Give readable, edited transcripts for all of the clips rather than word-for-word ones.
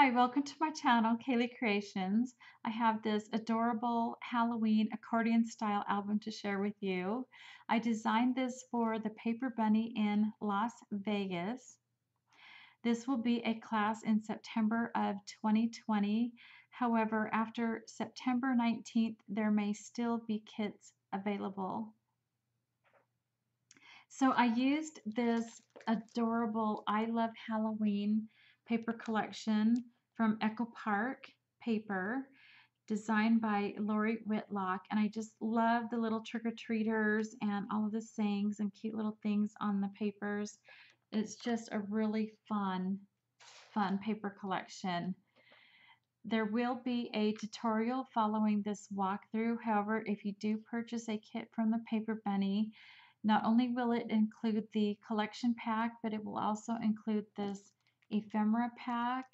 Hi, welcome to my channel, Kaylee Creations. I have this adorable Halloween accordion style album to share with you. I designed this for the Paper Bunny in Las Vegas. This will be a class in September of 2020. However, after September 19th, there may still be kits available. So I used this adorable I Love Halloween paper collection from Echo Park paper designed by Lori Whitlock, and I just love the little trick-or-treaters and all of the sayings and cute little things on the papers. It's just a really fun paper collection. There will be a tutorial following this walkthrough. However, if you do purchase a kit from the Paper Bunny, not only will it include the collection pack, but it will also include this ephemera pack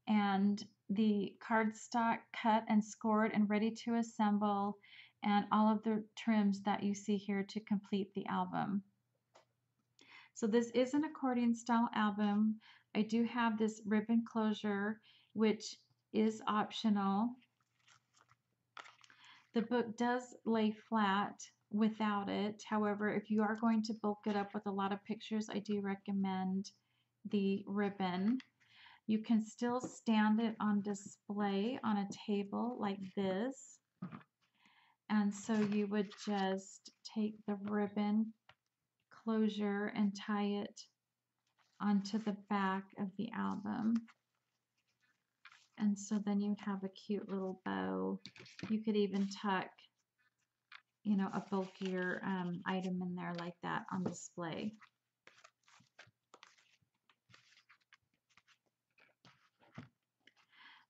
and the cardstock cut and scored and ready to assemble, and all of the trims that you see here to complete the album. So this is an accordion style album. I do have this ribbon closure, which is optional. The book does lay flat without it. However, if you are going to bulk it up with a lot of pictures, I do recommend the ribbon. You can still stand it on display on a table like this. And so you would just take the ribbon closure and tie it onto the back of the album. And so then you'd have a cute little bow. You could even tuck, you know, a bulkier item in there like that on display.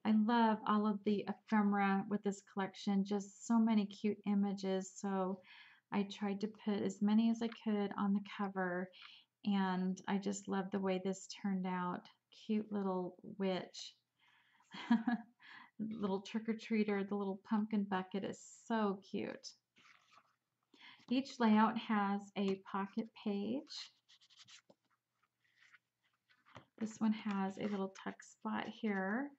I love all of the ephemera with this collection, just so many cute images. So I tried to put as many as I could on the cover, and I just love the way this turned out. Cute little witch. Little trick-or-treater, the little pumpkin bucket is so cute. Each layout has a pocket page. This one has a little tuck spot here.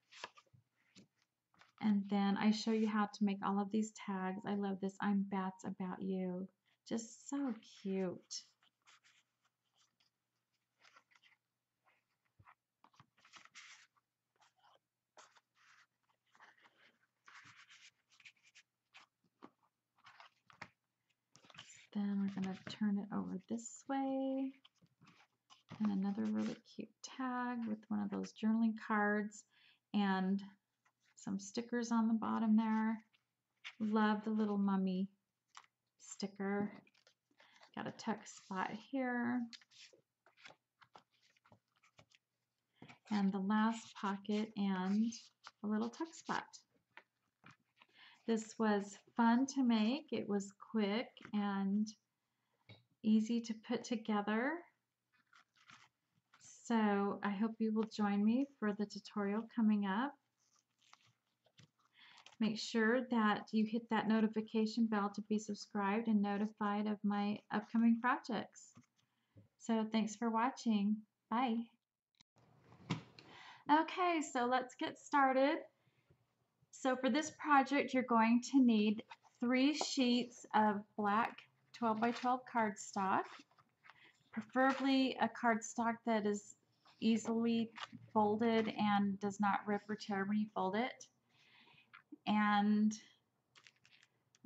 And then I show you how to make all of these tags. I love this I'm Bats About You. Just so cute. Then we're going to turn it over this way. And another really cute tag with one of those journaling cards and some stickers on the bottom there. Love the little mummy sticker. Got a tuck spot here. And the last pocket and a little tuck spot. This was fun to make. It was quick and easy to put together. So I hope you will join me for the tutorial coming up. Make sure that you hit that notification bell to be subscribed and notified of my upcoming projects. So thanks for watching. Bye. Okay, so let's get started. So for this project, you're going to need 3 sheets of black 12 by 12 cardstock, preferably a cardstock that is easily folded and does not rip or tear when you fold it. And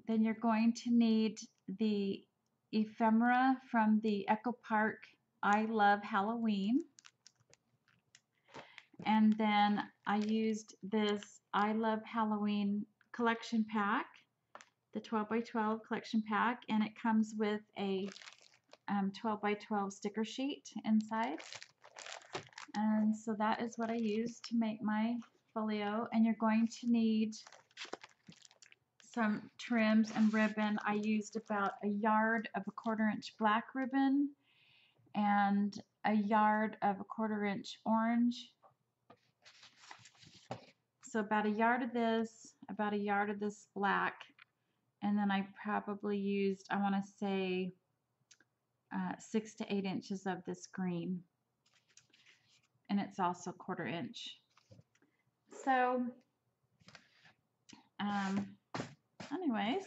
then you're going to need the ephemera from the Echo Park I Love Halloween. And then I used this I Love Halloween collection pack, the 12 by 12 collection pack, and it comes with a 12 by 12 sticker sheet inside. And so that is what I used to make my folio. And you're going to need some trims and ribbon. I used about a yard of a 1/4 inch black ribbon and a yard of a 1/4 inch orange. So about a yard of this, about a yard of this black, and then I probably used, I want to say 6 to 8 inches of this green, and it's also 1/4 inch. So, anyways,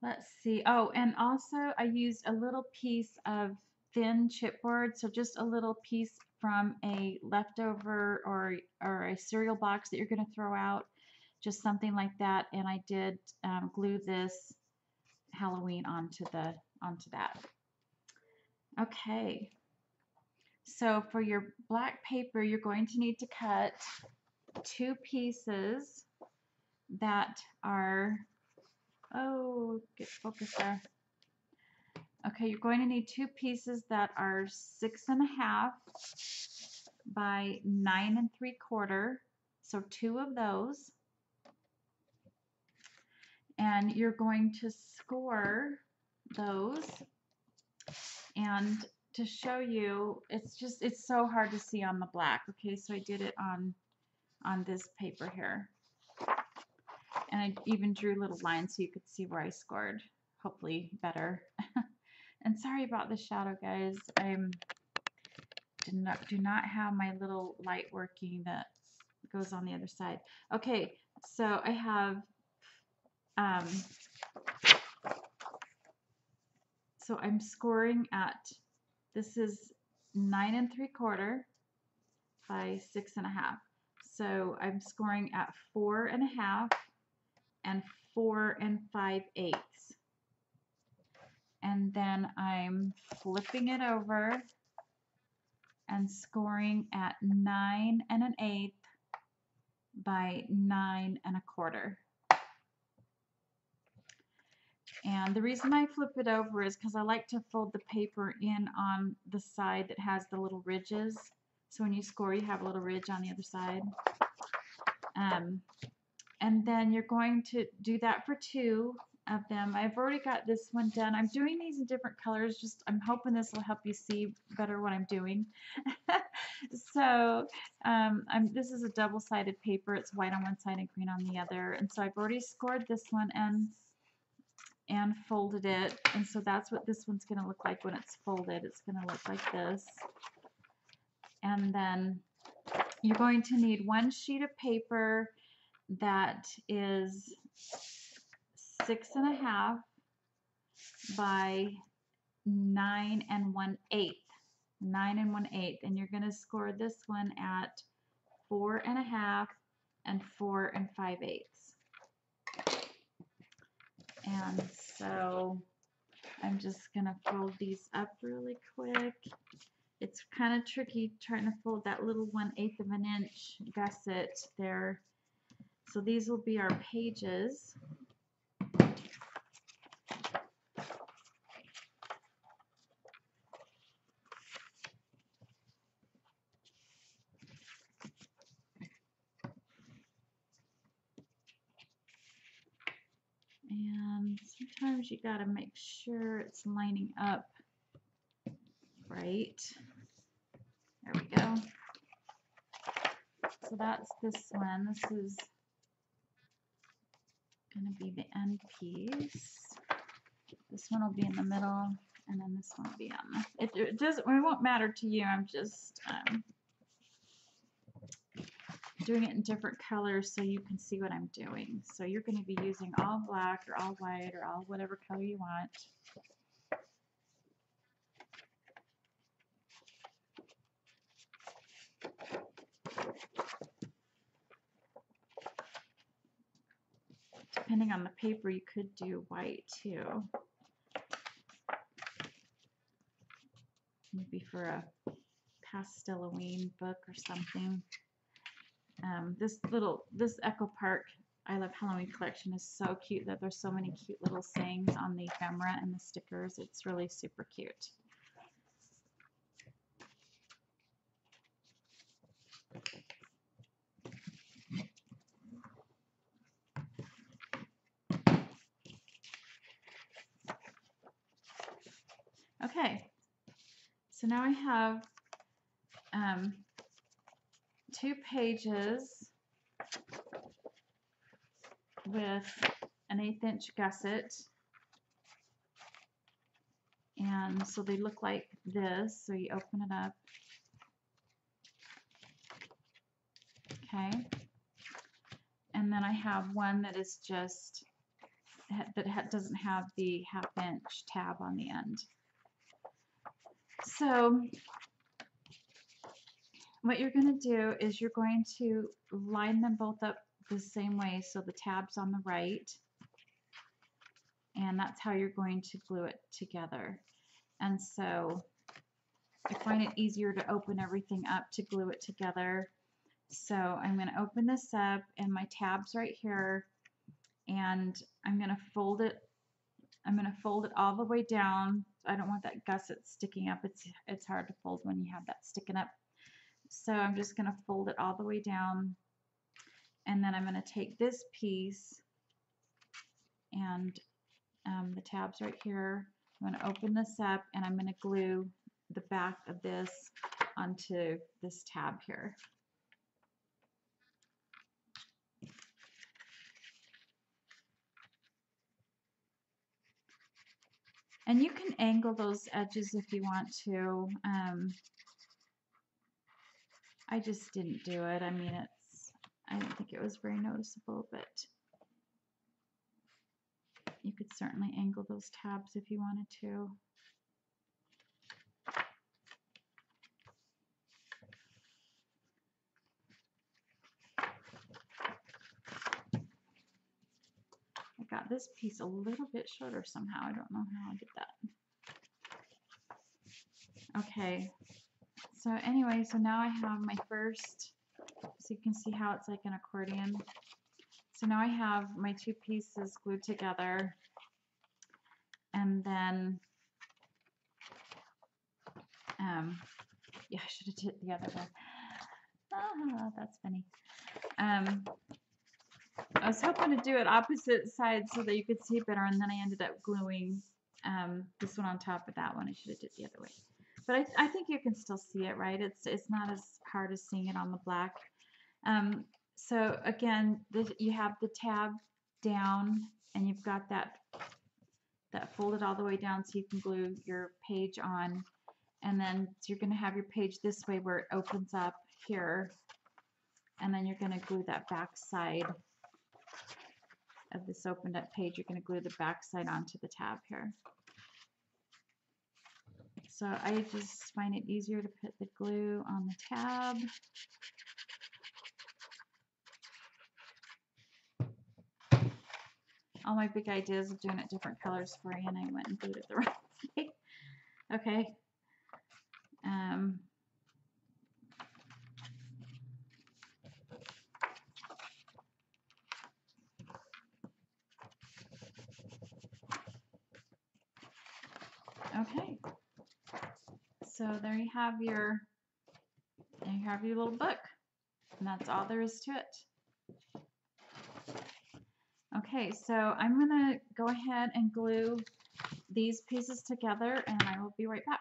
let's see. Oh, and also I used a little piece of thin chipboard, so just a little piece from a leftover or a cereal box that you're going to throw out, just something like that. And I did glue this Halloween onto that. Okay. So for your black paper, you're going to need to cut 2 pieces that are, oh, get focus there. Okay, you're going to need 2 pieces that are 6.5 by 9 3/4. So 2 of those. And you're going to score those. And to show you, it's so hard to see on the black. Okay, so I did it on this paper here. And I even drew little lines so you could see where I scored, hopefully better. And sorry about the shadow, guys. I do not have my little light working that goes on the other side. Okay, so I have, so I'm scoring at, this is 9 3/4 by 6.5. So I'm scoring at 4.5 and 4 5/8. And then I'm flipping it over and scoring at 9 1/8 by 9 1/4. And the reason I flip it over is because I like to fold the paper in on the side that has the little ridges. So when you score, you have a little ridge on the other side. And then you're going to do that for 2 of them. I've already got this one done. I'm doing these in different colors. Just I'm hoping this will help you see better what I'm doing. So this is a double-sided paper. It's white on one side and green on the other. And so I've already scored this one and folded it. And so that's what this one's going to look like when it's folded. It's going to look like this. And then you're going to need 1 sheet of paper that is 6.5 by 9 1/8. 9 1/8. And you're going to score this one at 4.5 and 4 5/8. And so I'm just going to fold these up really quick. It's kind of tricky trying to fold that little 1/8 of an inch gusset there. So these will be our pages. And sometimes you got to make sure it's lining up right. There we go. So that's this one. This is going to be the end piece. This one will be in the middle, and then this one will be on the, it won't matter to you. I'm just doing it in different colors so you can see what I'm doing. So you're going to be using all black or all white or all whatever color you want. Depending on the paper, you could do white too. Maybe for a pastel-Halloween book or something. This Echo Park I Love Halloween collection is so cute that there's so many cute little sayings on the ephemera and the stickers. It's really super cute. Okay, so now I have 2 pages with an 1/8 inch gusset, and so they look like this. So you open it up, okay, then I have one that is just, doesn't have the 1/2 inch tab on the end. So what you're going to do is you're going to line them both up the same way, so the tab's on the right, and that's how you're going to glue it together. And so I find it easier to open everything up to glue it together. So I'm going to open this up, and my tab's right here, and I'm going to fold it. I'm going to fold it all the way down. I don't want that gusset sticking up. It's hard to fold when you have that sticking up. So I'm just going to fold it all the way down, and then I'm going to take this piece, and the tab's right here. I'm going to open this up, and I'm going to glue the back of this onto this tab here. And you can angle those edges if you want to. I just didn't do it. I mean, I don't think it was very noticeable, but you could certainly angle those tabs if you wanted to. I got this piece a little bit shorter somehow. I don't know how I did that. Okay, so anyway, so now I have my first, so you can see how it's like an accordion. So now I have my two pieces glued together, and then, yeah, I should have did it the other way. Ah, that's funny. I was hoping to do it opposite sides so that you could see better, and then I ended up gluing this one on top of that one. I should have did it the other way. But I think you can still see it, right? It's not as hard as seeing it on the black. So again, you have the tab down, and you've got that folded all the way down so you can glue your page on. And then so you're going to have your page this way where it opens up here, and then you're going to glue that back side of this opened up page. You're going to glue the back side onto the tab here. So I just find it easier to put the glue on the tab. All my big ideas of doing it different colors for you, and I went and glued it the right way. Okay. Okay. So there you have your little book, and that's all there is to it. Okay, so I'm gonna go ahead and glue these pieces together, and I will be right back.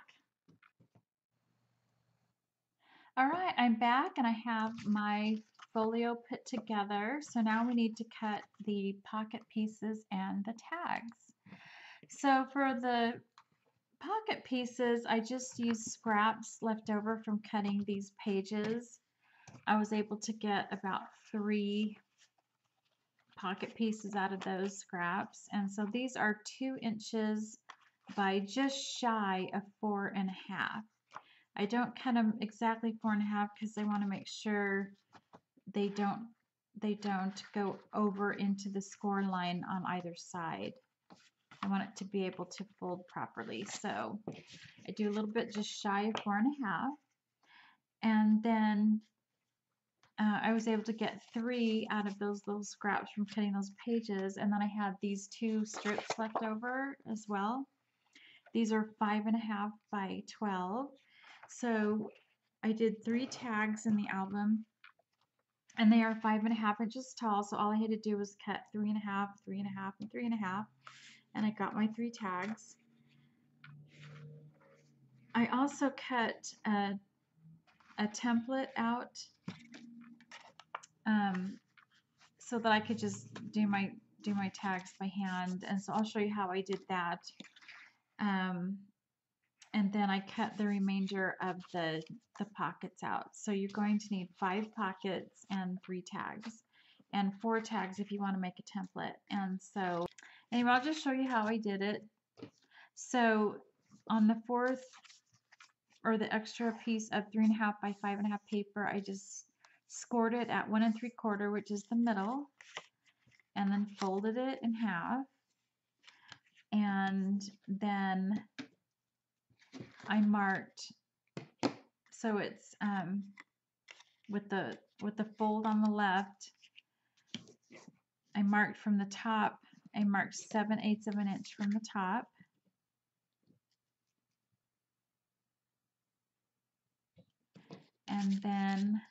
All right, I'm back, and I have my folio put together. So now we need to cut the pocket pieces and the tags. So for the pocket pieces, I just used scraps left over from cutting these pages. I was able to get about 3 pocket pieces out of those scraps, and so these are 2 inches by just shy of 4.5. I don't cut them exactly 4.5 because I want to make sure they don't go over into the score line on either side. I want it to be able to fold properly, so I do a little bit just shy of 4.5, and then I was able to get 3 out of those little scraps from cutting those pages, and then I had these 2 strips left over as well. These are 5.5 by 12, so I did 3 tags in the album, and they are 5.5 inches tall, so all I had to do was cut 3.5, 3.5, and 3.5, and I got my 3 tags. I also cut a template out so that I could just do my tags by hand, and so I'll show you how I did that. And then I cut the remainder of the pockets out. So you're going to need 5 pockets and 3 tags. and 4 tags if you want to make a template. And so anyway, I'll just show you how I did it. So on the 4th, or the extra piece of 3.5 by 5.5 paper, I just scored it at 1 3/4, which is the middle, and then folded it in half. And then I marked, so it's with the fold on the left, I marked from the top. I marked 7/8 of an inch from the top. And then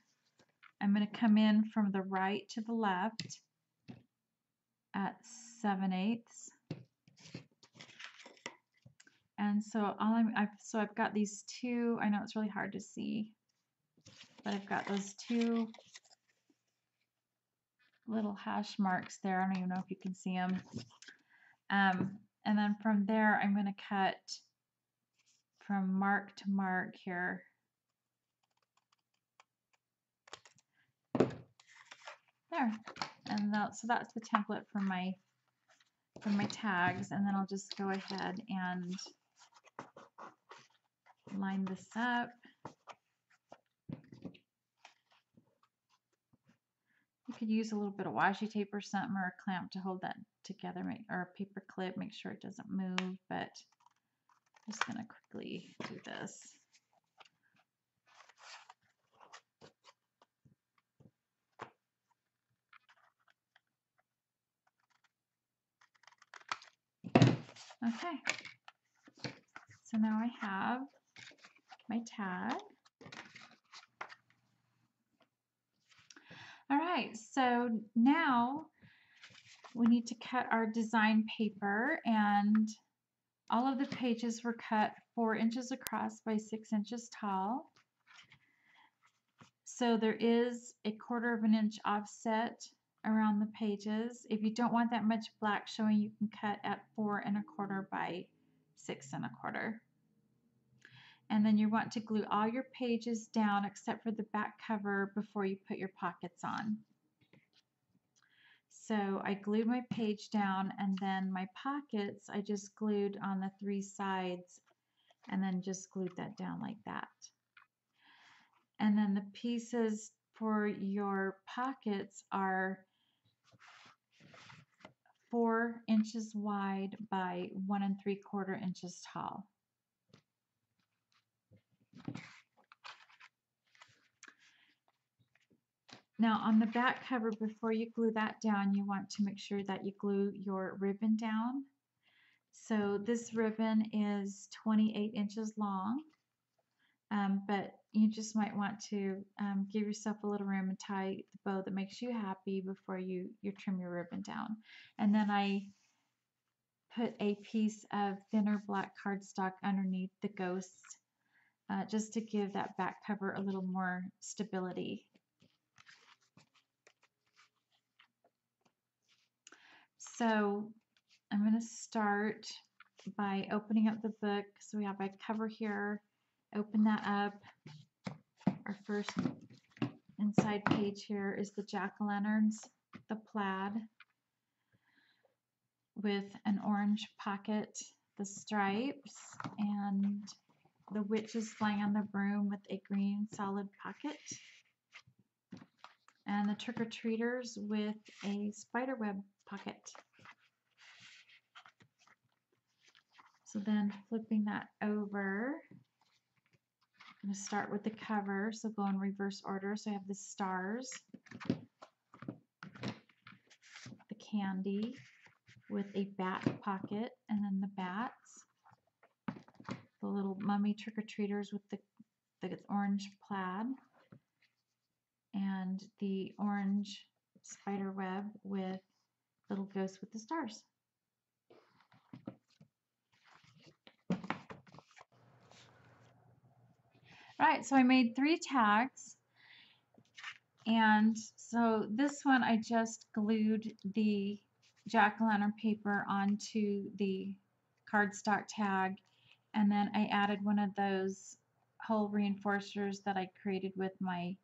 I'm going to come in from the right to the left at 7/8. And so I've got these two, I know it's really hard to see, but I've got those two little hash marks there. I don't even know if you can see them. And then from there, I'm going to cut from mark to mark here. There. And so that's the template for my tags. And then I'll just go ahead and line this up. You could use a little bit of washi tape or something, or a clamp to hold that together, or a paper clip, make sure it doesn't move, but I'm just going to quickly do this. Okay, so now I have my tag. All right, so now we need to cut our design paper, and all of the pages were cut 4 inches across by 6 inches tall. So there is a 1/4 of an inch offset around the pages. If you don't want that much black showing, you can cut at 4 1/4 by 6 1/4. And then you want to glue all your pages down except for the back cover before you put your pockets on. So I glued my page down, and then my pockets I just glued on the 3 sides, and then just glued that down like that. And then the pieces for your pockets are 4 inches wide by 1 3/4 inches tall. Now on the back cover, before you glue that down, you want to make sure that you glue your ribbon down. So this ribbon is 28 inches long, but you just might want to give yourself a little room and tie the bow that makes you happy before you trim your ribbon down. And then I put a piece of thinner black cardstock underneath the ghosts, just to give that back cover a little more stability. So I'm going to start by opening up the book. So we have a cover here. Open that up. Our first inside page here is the jack-o'-lanterns, the plaid with an orange pocket, the stripes, and the witches flying on the broom with a green solid pocket, and the trick-or-treaters with a spiderweb pocket. So then flipping that over, I'm going to start with the cover, so go in reverse order. So I have the stars, the candy with a bat pocket, and then the bats, the little mummy trick-or-treaters with the orange plaid, and the orange spider web with little ghosts with the stars. Right, so I made 3 tags, and so this one I just glued the jack-o'-lantern paper onto the cardstock tag, and then I added one of those hole reinforcers that I created with my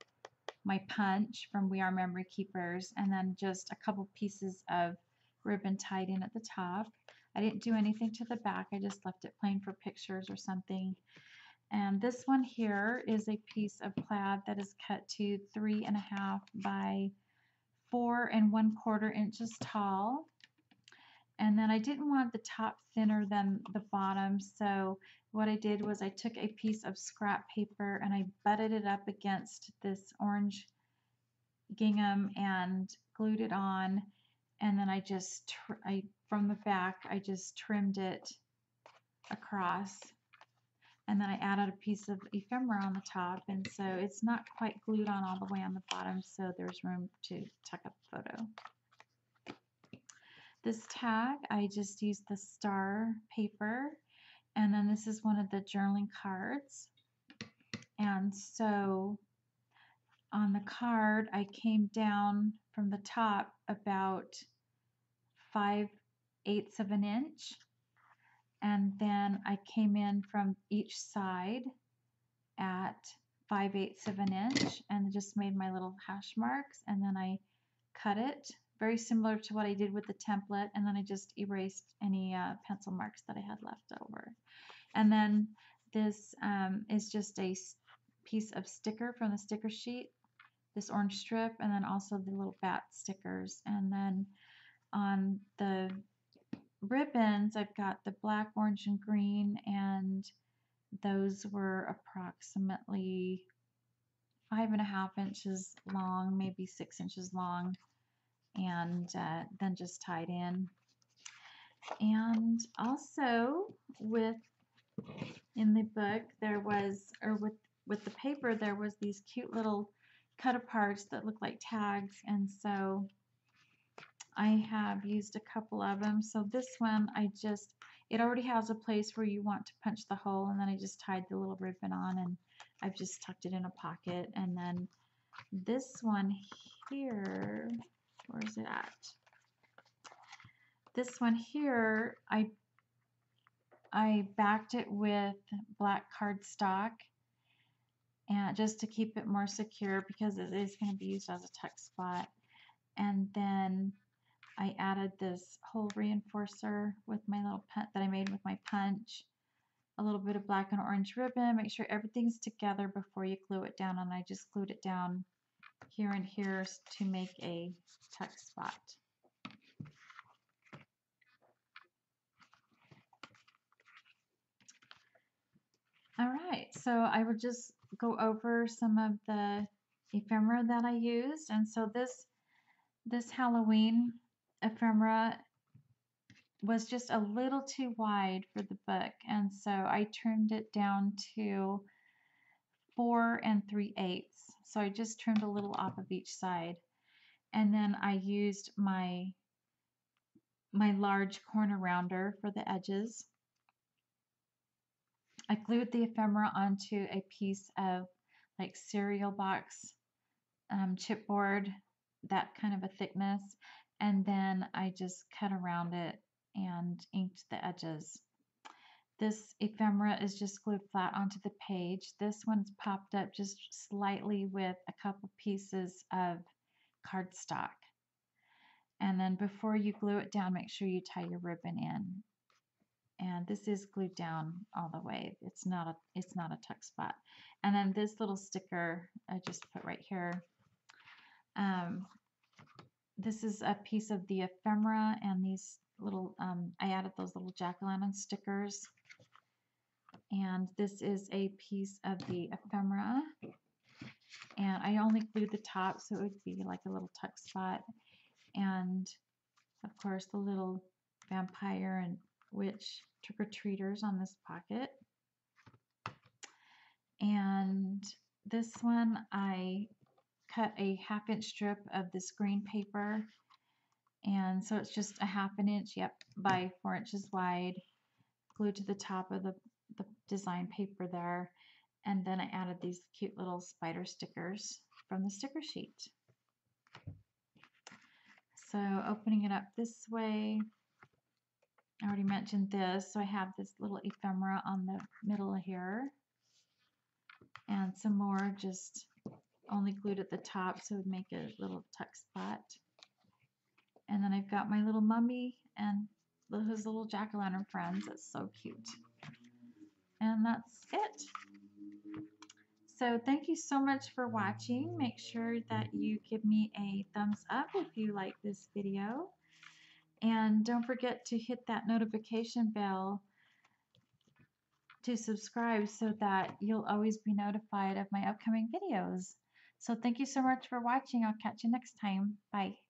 my punch from We Are Memory Keepers, and then just a couple pieces of ribbon tied in at the top. I didn't do anything to the back, I just left it plain for pictures or something. And this one here is a piece of plaid that is cut to 3.5 by 4 1/4 inches tall. And then I didn't want the top thinner than the bottom, so what I did was I took a piece of scrap paper and I butted it up against this orange gingham and glued it on, and then I just from the back I just trimmed it across, and then I added a piece of ephemera on the top, and so it's not quite glued on all the way on the bottom, so there's room to tuck up the photo. This tag, I just used the star paper, and then this is one of the journaling cards. And so on the card, I came down from the top about 5/8 of an inch, and then I came in from each side at 5/8 of an inch and just made my little hash marks, and then I cut it very similar to what I did with the template, and then I just erased any pencil marks that I had left over. And then this is just a piece of sticker from the sticker sheet, this orange strip, and then also the little bat stickers. And then on the ribbons, I've got the black, orange, and green, and those were approximately 5.5 inches long, maybe 6 inches long, and then just tied in. And also in the book there was, or with the paper, there was these cute little cut aparts that look like tags, and so I have used a couple of them. So this one, it already has a place where you want to punch the hole, and then I just tied the little ribbon on, and I've just tucked it in a pocket. And then this one here, where is it at? This one here, I backed it with black cardstock, and just to keep it more secure because it is going to be used as a tuck spot. And then I added this hole reinforcer with my little that I made with my punch, a little bit of black and orange ribbon. Make sure everything's together before you glue it down, and I just glued it down here and here to make a tuck spot. All right, so I would just go over some of the ephemera that I used. And so this Halloween ephemera was just a little too wide for the book, and so I trimmed it down to 4 3/8. So I just trimmed a little off of each side, and then I used my large corner rounder for the edges. I glued the ephemera onto a piece of like cereal box chipboard, that kind of a thickness, and then I just cut around it and inked the edges. This ephemera is just glued flat onto the page. This one's popped up just slightly with a couple pieces of cardstock. And then before you glue it down, make sure you tie your ribbon in. And this is glued down all the way. It's not a tuck spot. And then this little sticker I just put right here. This is a piece of the ephemera, and these little I added those little jack-o'-lantern stickers. And this is a piece of the ephemera, and I only glued the top so it would be like a little tuck spot. And of course the little vampire and witch trick-or-treaters on this pocket. And this one I cut a 1/2 inch strip of this green paper, and so it's just a 1/2 inch, by 4 inches wide, glued to the top of the design paper there. And then I added these cute little spider stickers from the sticker sheet. So opening it up this way, I already mentioned this, so I have this little ephemera on the middle here, and some more just only glued at the top, so it would make a little tuck spot. And then I've got my little mummy and his little jack-o'-lantern friends. That's so cute. And that's it. So thank you so much for watching. Make sure that you give me a thumbs up if you like this video. And don't forget to hit that notification bell to subscribe so that you'll always be notified of my upcoming videos. So thank you so much for watching. I'll catch you next time. Bye.